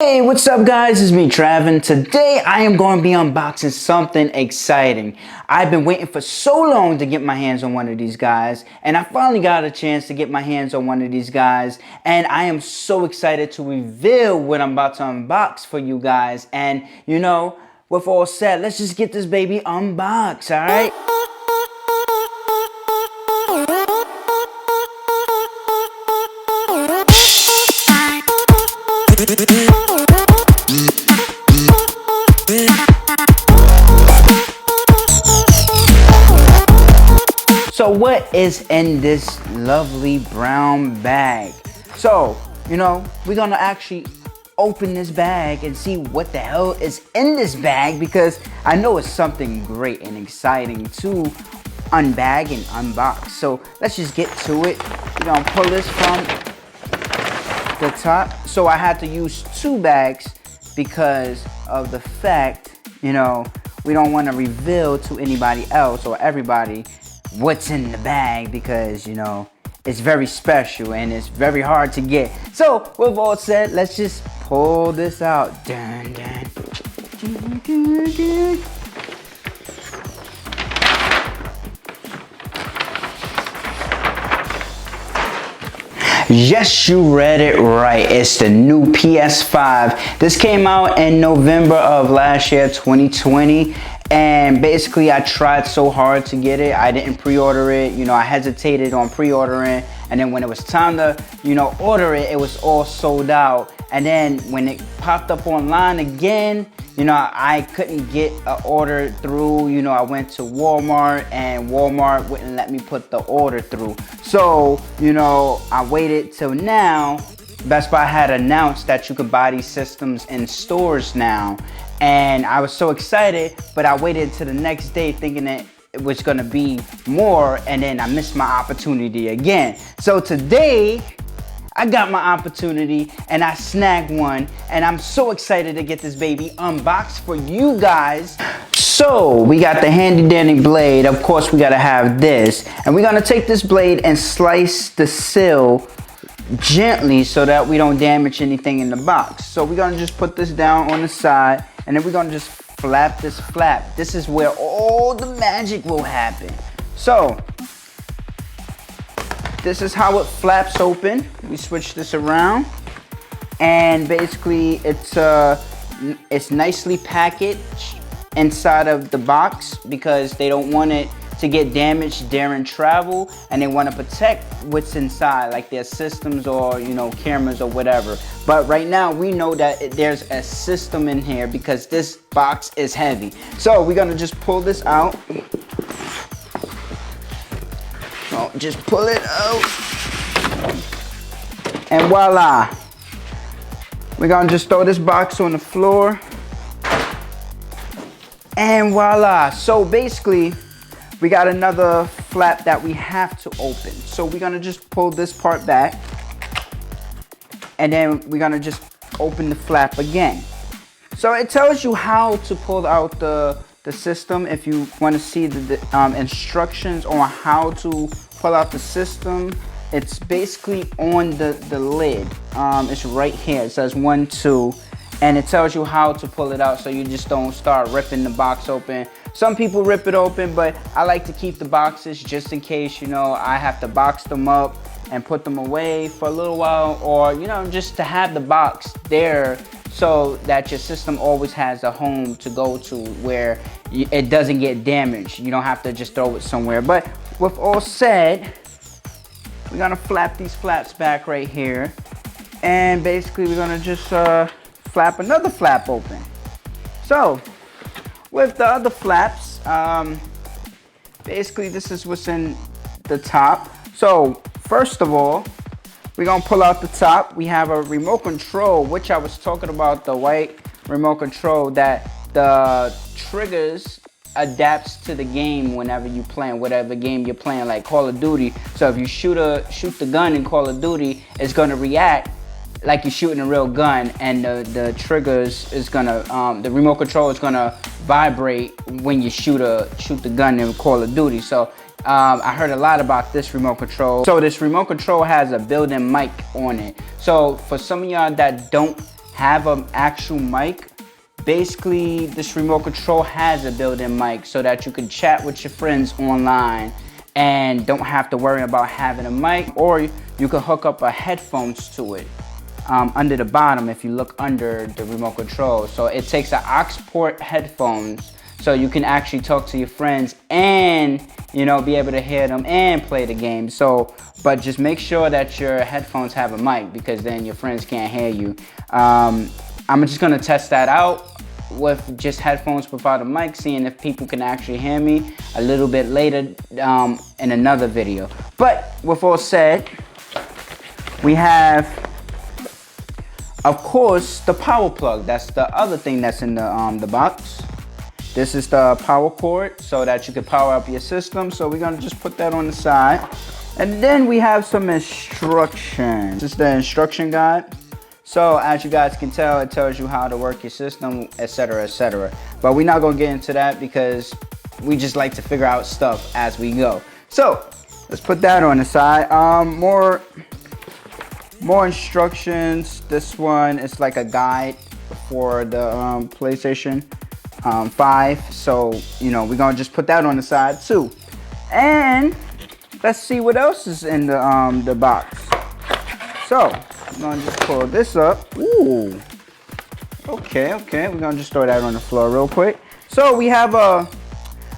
Hey, what's up guys? It's me, Travin. Today I am going to be unboxing something exciting. I've been waiting for so long to get my hands on one of these guys, and I finally got a chance to get my hands on one of these guys, and I am so excited to reveal what I'm about to unbox for you guys. And you know, with all said, let's just get this baby unboxed, alright? So what is in this lovely brown bag? So, you know, we're gonna actually open this bag and see what the hell is in this bag, because I know it's something great and exciting to unbag and unbox. So let's just get to it. We're gonna pull this from the top. So I had to use two bags because of the fact, you know, we don't want to reveal to anybody else or everybody what's in the bag, because you know it's very special and it's very hard to get. So with all said, let's just pull this out. Dun, dun. Dun, dun, dun. Yes, you read it right. It's the new PS5. This came out in November of last year, 2020. And basically, I tried so hard to get it. I didn't pre-order it. You know, I hesitated on pre-ordering. And then when it was time to, you know, order it, it was all sold out. And then when it popped up online again, you know, I couldn't get an order through. You know, I went to Walmart and Walmart wouldn't let me put the order through. So, you know, I waited till now. Best Buy had announced that you could buy these systems in stores now. And I was so excited, but I waited until the next day thinking that it was gonna be more, and then I missed my opportunity again. So today, I got my opportunity and I snagged one, and I'm so excited to get this baby unboxed for you guys. So we got the handy dandy blade. Of course, we gotta have this, and we're gonna take this blade and slice the seal gently so that we don't damage anything in the box. So we're gonna just put this down on the side, and then we're gonna just flap this flap. This is where all the magic will happen. So this is how it flaps open. We switch this around, and basically it's nicely packaged inside of the box because they don't want it to get damaged during travel, and they want to protect what's inside, like their systems or, you know, cameras or whatever. But right now we know that there's a system in here because this box is heavy. So we're gonna just pull this out. So just pull it out, and voila, we're gonna just throw this box on the floor, and voila. So basically, we got another flap that we have to open. So we're gonna just pull this part back, and then we're gonna just open the flap again. So it tells you how to pull out the system. If you wanna see the instructions on how to pull out the system, it's basically on the lid. It's right here. It says 1, 2. And it tells you how to pull it out so you just don't start ripping the box open. Some people rip it open, but I like to keep the boxes just in case, you know, I have to box them up and put them away for a little while, or, you know, just to have the box there so that your system always has a home to go to where it doesn't get damaged. You don't have to just throw it somewhere. But with all said, we're gonna flap these flaps back right here. And basically we're gonna just flap another flap open. So with the other flaps, basically this is what's in the top. So first of all, we're gonna pull out the top. We have a remote control, which I was talking about, the white remote control that the triggers adapts to the game whenever you playing whatever game you're playing, like Call of Duty. So if you shoot the gun in Call of Duty, it's gonna react like you're shooting a real gun, and the triggers is gonna, the remote control is gonna vibrate when you shoot the gun in Call of Duty. So I heard a lot about this remote control. So this remote control has a built-in mic on it. So for some of y'all that don't have an actual mic, basically this remote control has a built-in mic so that you can chat with your friends online and don't have to worry about having a mic, or you can hook up a headphones to it under the bottom if you look under the remote control. So it takes an aux port headphones, so you can actually talk to your friends and, you know, be able to hear them and play the game. So, but just make sure that your headphones have a mic, because then your friends can't hear you. I'm just gonna test that out with just headphones without a mic, seeing if people can actually hear me a little bit later in another video. But with all said, we have, of course, the power plug. That's the other thing that's in the box. This is the power cord so that you can power up your system. So we're gonna just put that on the side. And then we have some instructions. This is the instruction guide. So as you guys can tell, it tells you how to work your system, etc., etc. But we're not gonna get into that because we just like to figure out stuff as we go. So let's put that on the side. More instructions. This one is like a guide for the PlayStation 5. So, you know, we're gonna just put that on the side too. And let's see what else is in the box. So I'm gonna just pull this up. Ooh. Okay. We're gonna just throw that on the floor real quick. So we have a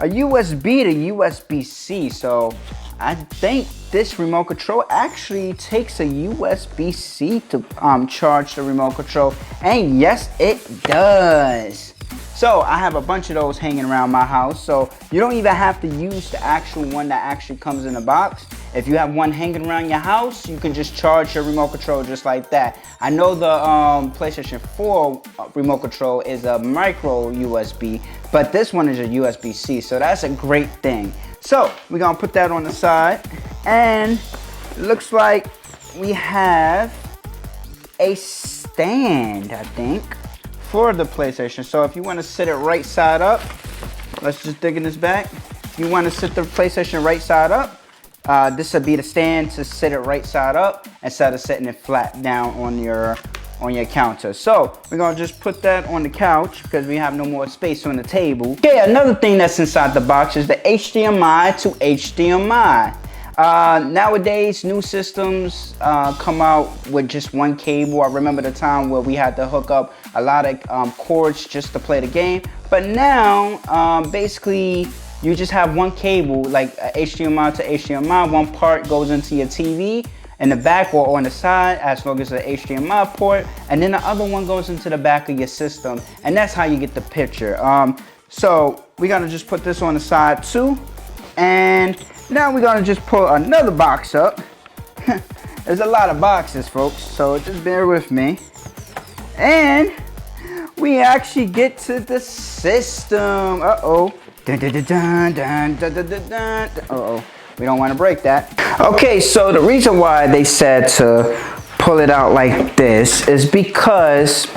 USB to USB-C. So I think this remote control actually takes a USB-C to charge the remote control. And yes, it does. So I have a bunch of those hanging around my house. So you don't even have to use the actual one that actually comes in the box. If you have one hanging around your house, you can just charge your remote control just like that. I know the PlayStation 4 remote control is a micro USB, but this one is a USB-C, so that's a great thing. So we're gonna put that on the side, and it looks like we have a stand, I think, for the PlayStation. So if you want to sit it right side up, let's just dig in this back. If you want to sit the PlayStation right side up, this would be the stand to sit it right side up instead of sitting it flat down on your counter. So we're gonna just put that on the couch because we have no more space on the table. Okay, another thing that's inside the box is the HDMI to HDMI. Nowadays, new systems come out with just one cable. I remember the time where we had to hook up a lot of cords just to play the game. But now, basically, you just have one cable, like HDMI to HDMI. One part goes into your TV in the back or on the side, as long as it's an HDMI port. And then the other one goes into the back of your system. And that's how you get the picture. So we're gonna just put this on the side too. And now we're gonna just pull another box up. There's a lot of boxes, folks, so just bear with me. And we actually get to the system. Uh-oh. Dun, dun, dun, dun, dun, dun, dun, dun, dun. Uh-oh. We don't want to break that. Okay, so the reason why they said to pull it out like this is because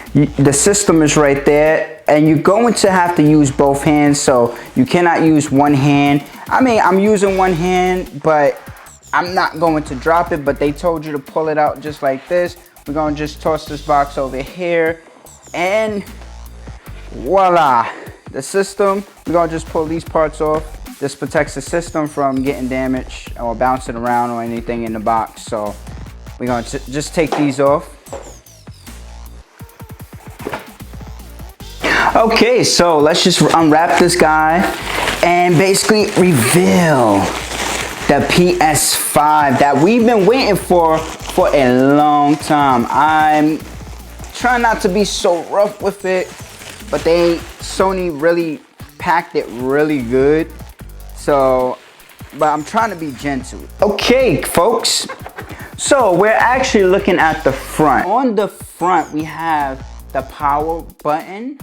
the system is right there, and you're going to have to use both hands, so you cannot use one hand. I mean, I'm using one hand, but I'm not going to drop it, but they told you to pull it out just like this. We're going to just toss this box over here, and voila, the system. We're going to just pull these parts off. This protects the system from getting damaged or bouncing around or anything in the box. So we're going to just take these off. Okay, so let's just unwrap this guy and basically reveal the PS5 that we've been waiting for a long time. I'm trying not to be so rough with it, but Sony really packed it really good. So, but I'm trying to be gentle. Okay, folks. So we're actually looking at the front. On the front, we have the power button.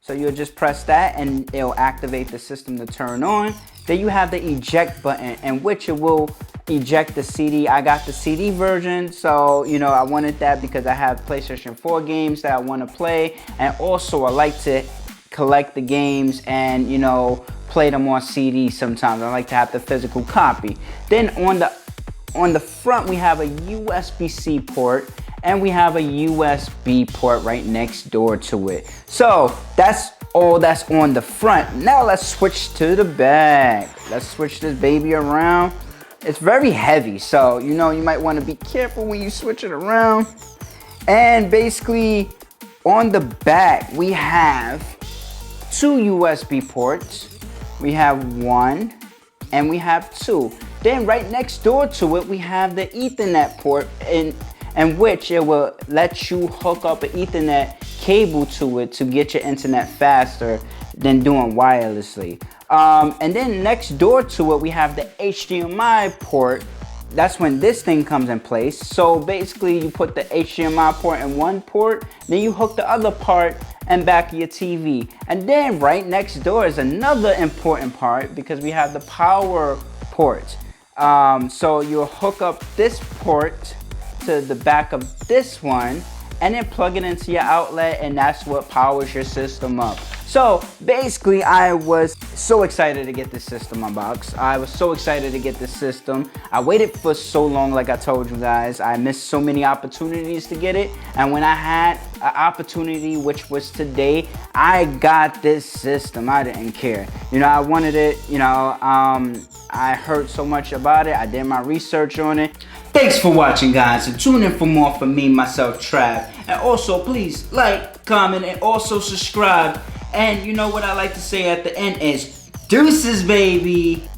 So you'll just press that and it'll activate the system to turn on. Then you have the eject button, in which it will eject the CD. I got the CD version, so you know I wanted that because I have PlayStation 4 games that I want to play, and also I like to collect the games and, you know, play them on CD sometimes. I like to have the physical copy. Then on the front we have a USB-C port, and we have a USB port right next door to it. So that's all that's on the front. Now let's switch to the back. Let's switch this baby around. It's very heavy, so you know you might want to be careful when you switch it around. And basically on the back we have 2 USB ports. We have 1 and we have 2. Then right next door to it we have the Ethernet port in which it will let you hook up an Ethernet cable to it to get your internet faster than doing wirelessly. And then next door to it we have the HDMI port. That's when this thing comes in place. So basically you put the HDMI port in one port, then you hook the other part and back of your TV. And then right next door is another important part because we have the power port. So you'll hook up this port to the back of this one and then plug it into your outlet, and that's what powers your system up. So basically I was so excited to get this system unboxed. I was so excited to get this system. I waited for so long, like I told you guys. I missed so many opportunities to get it, and when I had an opportunity, which was today, I got this system. I didn't care. You know, I wanted it. You know, I heard so much about it. I did my research on it. Thanks for watching, guys, and tune in for more from me, myself, Trav. And also, please like, comment, and also subscribe. And you know what I like to say at the end is deuces, baby.